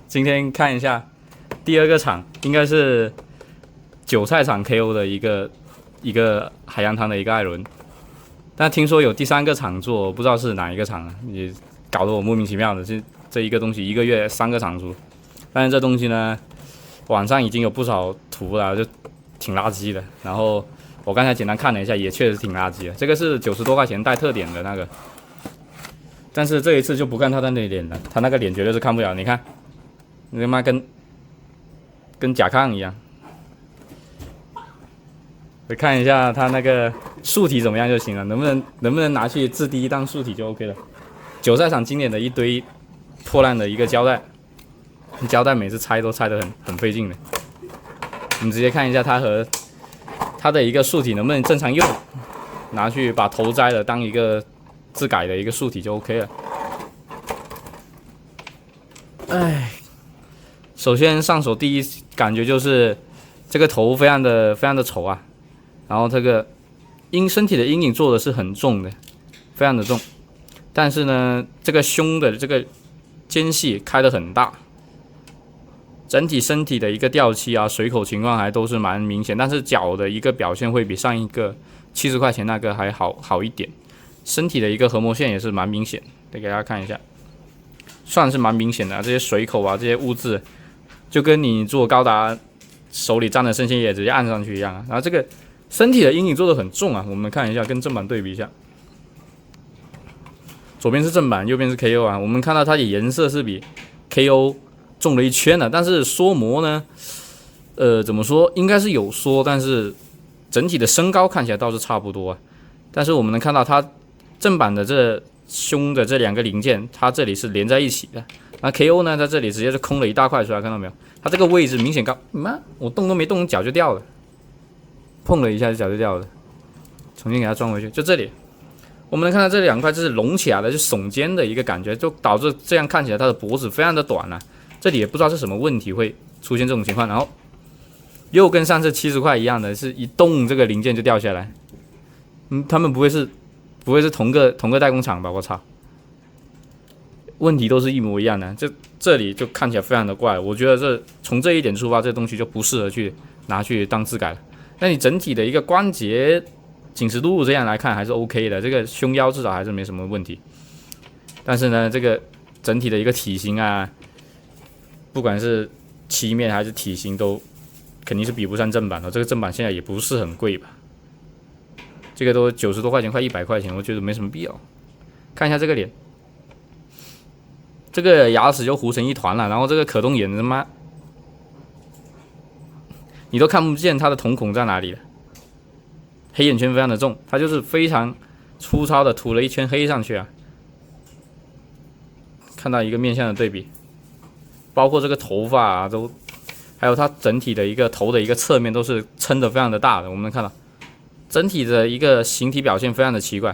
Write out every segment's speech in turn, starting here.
今天看一下第二个场，应该是韭菜场 KO 的一个海洋堂的一个艾伦，但听说有第三个场做，不知道是哪一个场，也搞得我莫名其妙的。这一个东西一个月3个场出，但是这东西呢，网上已经有不少图了，就挺垃圾的。然后我刚才简单看了一下，也确实挺垃圾的。这个是90多块钱带特点的那个，但是这一次就不看他的那脸了，他那个脸绝对是看不了。你看，你他妈跟甲亢一样。我看一下他那个竖体怎么样就行了，能不能拿去制第一档竖体就 OK 了。韭菜场经典的一堆破烂的一个胶带，胶带每次拆都拆得很费劲的。我们直接看一下它和它的一个竖体能不能正常用，拿去把头摘了当一个自改的一个竖体就 OK 了。哎，首先上手第一感觉就是这个头非常的丑啊。然后这个身体的阴影做的是很重的，非常的重，但是呢，这个胸的这个间隙开得很大，整体身体的一个掉漆啊、水口情况还都是蛮明显，但是脚的一个表现会比上一个70块钱那个还好一点，身体的一个合模线也是蛮明显，得给大家看一下，算是蛮明显的啊，这些水口啊、这些污渍，就跟你做高达手里沾的生鲜液直接按上去一样啊，然后这个身体的阴影做得很重啊，我们看一下，跟正版对比一下。左边是正版，右边是 KO 啊。我们看到它的颜色是比 KO 重了1圈的，但是缩模呢，怎么说？应该是有缩，但是整体的身高看起来倒是差不多啊。但是我们能看到它正版的这胸的这2个零件，它这里是连在一起的。那 KO 呢，在这里直接就空了一大块出来，看到没有？它这个位置明显高，妈，我动都没动，脚就掉了。碰了一下脚就掉了，重新给它装回去。就这里，我们能看到这2块就是隆起来的，就耸肩的一个感觉，就导致这样看起来它的脖子非常的短啊。这里也不知道是什么问题会出现这种情况，然后又跟上次70块一样的，是一动这个零件就掉下来。他们不会是同个代工厂吧？我操，问题都是一模一样的。这里就看起来非常的怪，我觉得从这一点出发，这东西就不适合去拿去当自改了。那你整体的一个关节紧实度这样来看还是 OK 的，这个胸腰至少还是没什么问题。但是呢，这个整体的一个体型啊，不管是漆面还是体型都肯定是比不上正版的。这个正版现在也不是很贵吧？这个都90多块钱，快100块钱，我觉得没什么必要。看一下这个脸，这个牙齿就糊成一团了，然后这个可动眼他妈。你都看不见它的瞳孔在哪里了，黑眼圈非常的重，它就是非常粗糙的涂了一圈黑上去啊。看到一个面向的对比，包括这个头发啊，还有它整体的一个头的一个侧面都是撑得非常的大的。我们能看到整体的一个形体表现非常的奇怪，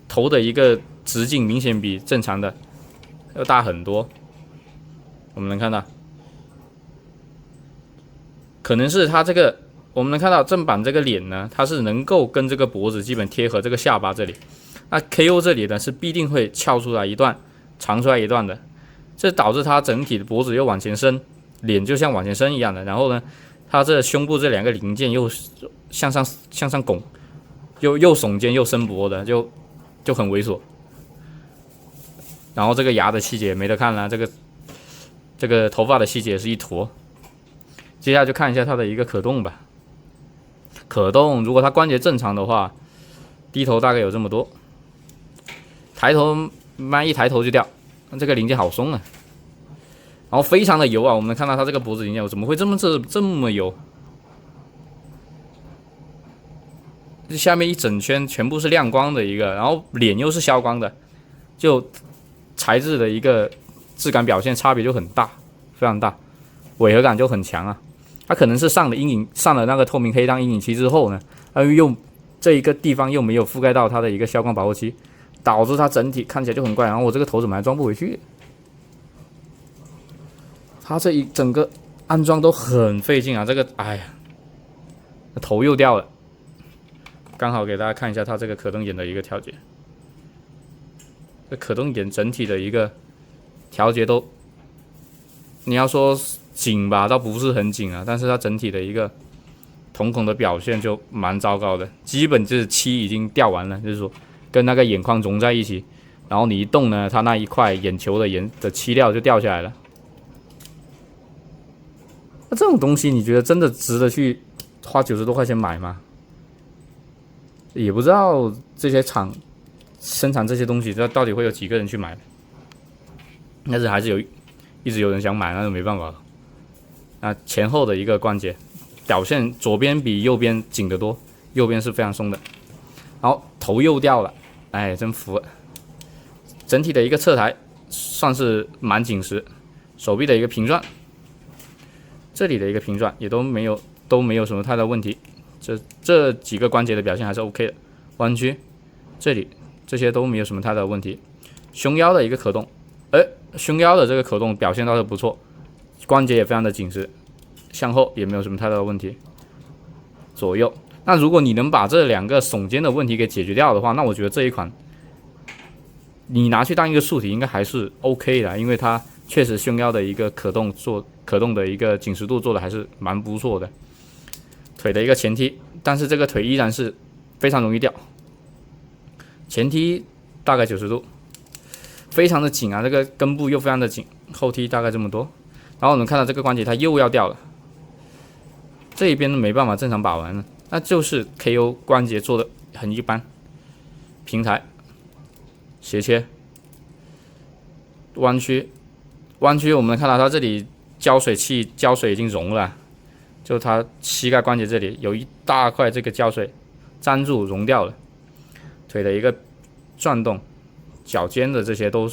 头的一个直径明显比正常的要大很多。我们能看到。可能是它这个，我们能看到正版这个脸呢，它是能够跟这个脖子基本贴合这个下巴这里，那 KO 这里呢是必定会翘出来一段，长出来一段的，这导致它整体的脖子又往前伸，脸就像往前伸一样的，然后呢，它这胸部这2个零件又向上拱，又耸肩又伸脖的，就很猥琐。然后这个牙的细节没得看了，这个头发的细节是一坨。接下来就看一下它的一个可动吧。可动，如果它关节正常的话，低头大概有这么多，抬头一抬头就掉，这个零件好松啊。然后非常的油啊，我们能看到它这个脖子零件怎么会这么油？这下面一整圈全部是亮光的一个，然后脸又是消光的，就材质的一个质感表现差别就很大，非常大，违和感就很强啊。它可能是上了那个透明黑当阴影漆之后呢，又这一个地方又没有覆盖到它的一个消光保护漆，导致它整体看起来就很怪。然后我这个头怎么还装不回去？它这一整个安装都很费劲啊！这个，哎呀，头又掉了。刚好给大家看一下它这个可动眼的一个调节，这可动眼整体的一个调节都你要说紧吧，倒不是很紧啊，但是它整体的一个瞳孔的表现就蛮糟糕的，基本就是漆已经掉完了，就是说跟那个眼眶融在一起，然后你一动呢，它那一块眼球的漆料就掉下来了。那这种东西，你觉得真的值得去花90多块钱买吗？也不知道这些厂生产这些东西，到底会有几个人去买，但是还是一直有人想买，那就没办法了。那前后的一个关节表现，左边比右边紧得多，右边是非常松的。然后头又掉了，哎，真服了。整体的一个侧台算是蛮紧实，手臂的一个平转，这里的一个平转也都没有什么太大问题。这几个关节的表现还是 OK 的，弯曲这里这些都没有什么太大的问题。胸腰的一个可动，胸腰的这个可动表现倒是不错，关节也非常的紧实，向后也没有什么太大的问题。左右，那如果你能把这两个耸肩的问题给解决掉的话，那我觉得这一款你拿去当一个素体应该还是 OK 的，因为它确实胸腰的一个可动的一个紧实度做的还是蛮不错的。腿的一个前踢，但是这个腿依然是非常容易掉，前踢大概90度，非常的紧啊，这个根部又非常的紧，后踢大概这么多，然后我们看到这个关节它又要掉了，这一边没办法正常把玩了，那就是 KO 关节做的很一般，平台、斜切、弯曲，我们看到它这里胶水已经融了。就它膝盖关节这里有一大块这个胶水粘住融掉了，腿的一个转动，脚尖的这些都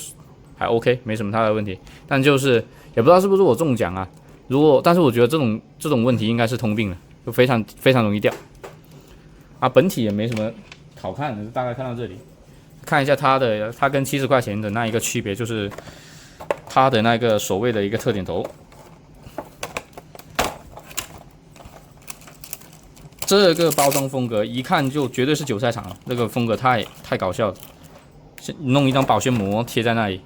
还 OK， 没什么太大的问题。但就是也不知道是不是我中奖啊，但是我觉得这种问题应该是通病了，就非常容易掉。啊，本体也没什么好看的，大概看到这里，看一下它跟70块钱的那一个区别，就是它的那个所谓的一个特点头。这个包装风格一看就绝对是韭菜厂，这个风格太搞笑了，弄一张保鲜膜贴在那里，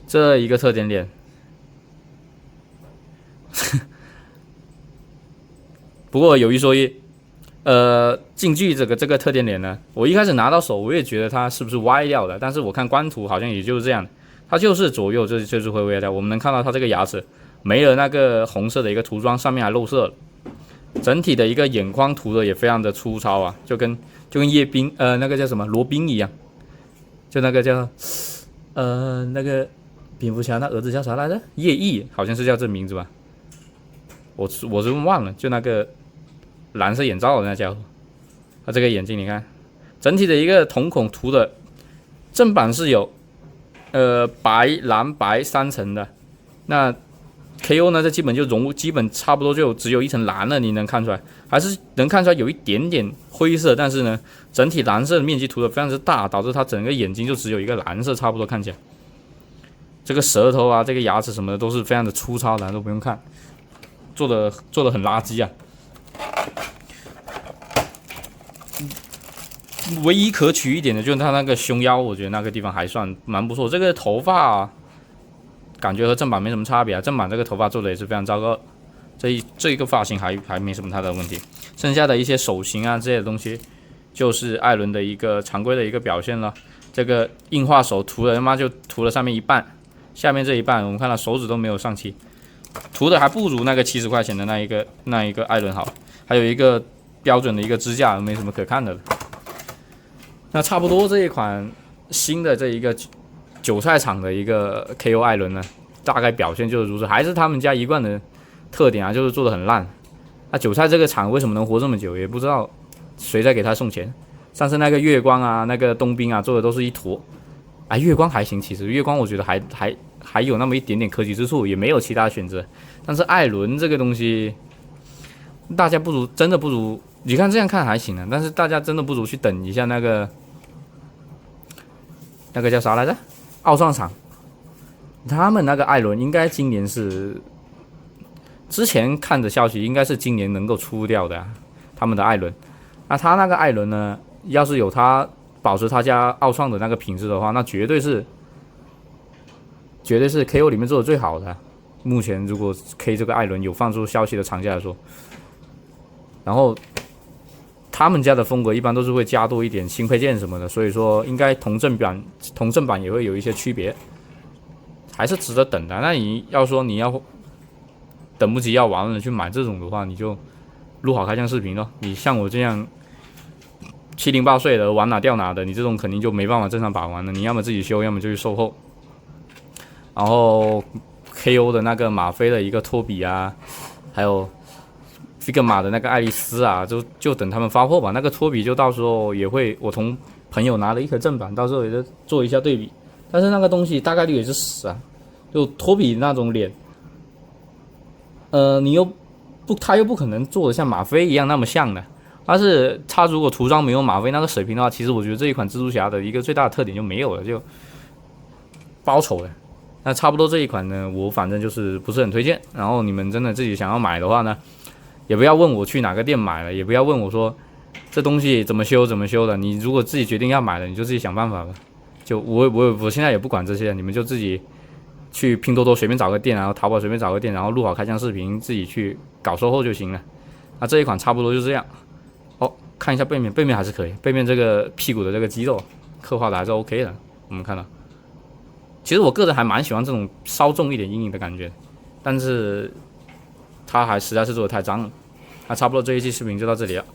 这一个特点脸，不过有一说一，近距这个特点脸呢，我一开始拿到手我也觉得它是不是歪掉的，但是我看官图好像也就是这样，它就是左右就是会歪掉，我们能看到它这个牙齿没了那个红色的一个涂装，上面还漏色了。整体的一个眼眶涂的也非常的粗糙啊，就跟叶冰那个叫什么罗宾一样，就那个叫那个蝙蝠侠那儿子叫啥来着？叶毅好像是叫这名字吧，我是忘了，就那个蓝色眼罩的那家伙，他这个眼睛你看，整体的一个瞳孔涂的正版是有白蓝白3层的，那KO 呢，这基本差不多就只有一层蓝了，你能看出来，还是能看出来有一点点灰色，但是呢，整体蓝色的面积涂的非常之大，导致它整个眼睛就只有一个蓝色，差不多看起来。这个舌头啊，这个牙齿什么的都是非常的粗糙的，都不用看，做的很垃圾啊。唯一可取一点的就是它那个胸腰，我觉得那个地方还算蛮不错。这个头发啊，感觉和正版没什么差别啊，正版这个头发做的也是非常糟糕，这一个发型还没什么太大的问题，剩下的一些手型啊这些东西，就是艾伦的一个常规的一个表现了。这个硬化手涂了他妈就涂了上面一半，下面这一半我们看到手指都没有上漆，涂的还不如那个70块钱的那一个艾伦好，还有一个标准的一个支架，没什么可看的了。那差不多这一款新的这一个韭菜厂的一个 KO 艾伦呢，大概表现就是如此，还是他们家一贯的特点啊，就是做的很烂。那韭菜这个厂为什么能活这么久，也不知道谁在给他送钱。上次那个月光啊，那个冬兵啊，做的都是一坨。啊，月光还行，其实月光我觉得还有那么一点点可取之处，也没有其他选择。但是艾伦这个东西，大家真的不如，你看这样看还行啊，但是大家真的不如去等一下那个叫啥来着？奥创厂，他们那个艾伦应该今年是，之前看的消息应该是今年能够出掉的、啊，他们的艾伦。那他那个艾伦呢，要是有他保持他家奥创的那个品质的话，那绝对绝对是 KO 里面做的最好的。目前如果 K 这个艾伦有放出消息的厂家来说，然后他们家的风格一般都是会加多一点新配件什么的，所以说应该同正版也会有一些区别，还是值得等的。那你要说你要等不及要玩了去买这种的话，你就录好开箱视频咯。你像我这样708岁的玩哪掉哪的，你这种肯定就没办法正常把玩了。你要么自己修，要么就去售后。然后 KO 的那个吗啡的一个托比啊，还有 Figma 的那个爱丽丝啊，就等他们发货吧。那个托比就到时候也会，我从朋友拿了一颗正版，到时候也就做一下对比。但是那个东西大概率也是死啊，就托比那种脸，你又不，他又不可能做的像吗啡一样那么像的。但是他如果涂装没有吗啡那个水平的话，其实我觉得这一款蜘蛛侠的一个最大的特点就没有了，就包丑了。那差不多这一款呢，我反正就是不是很推荐。然后你们真的自己想要买的话呢，也不要问我去哪个店买了，也不要问我说这东西怎么修的。你如果自己决定要买了，你就自己想办法吧。就我现在也不管这些，你们就自己去拼多多随便找个店，然后淘宝随便找个店，然后录好开箱视频，自己去搞售后就行了。那这一款差不多就这样。哦，看一下背面，背面还是可以，背面这个屁股的这个肌肉刻画的还是 OK 的。我们看到，其实我个人还蛮喜欢这种稍重一点阴影的感觉，但是它还实在是做的太脏了。那差不多这一期视频就到这里了。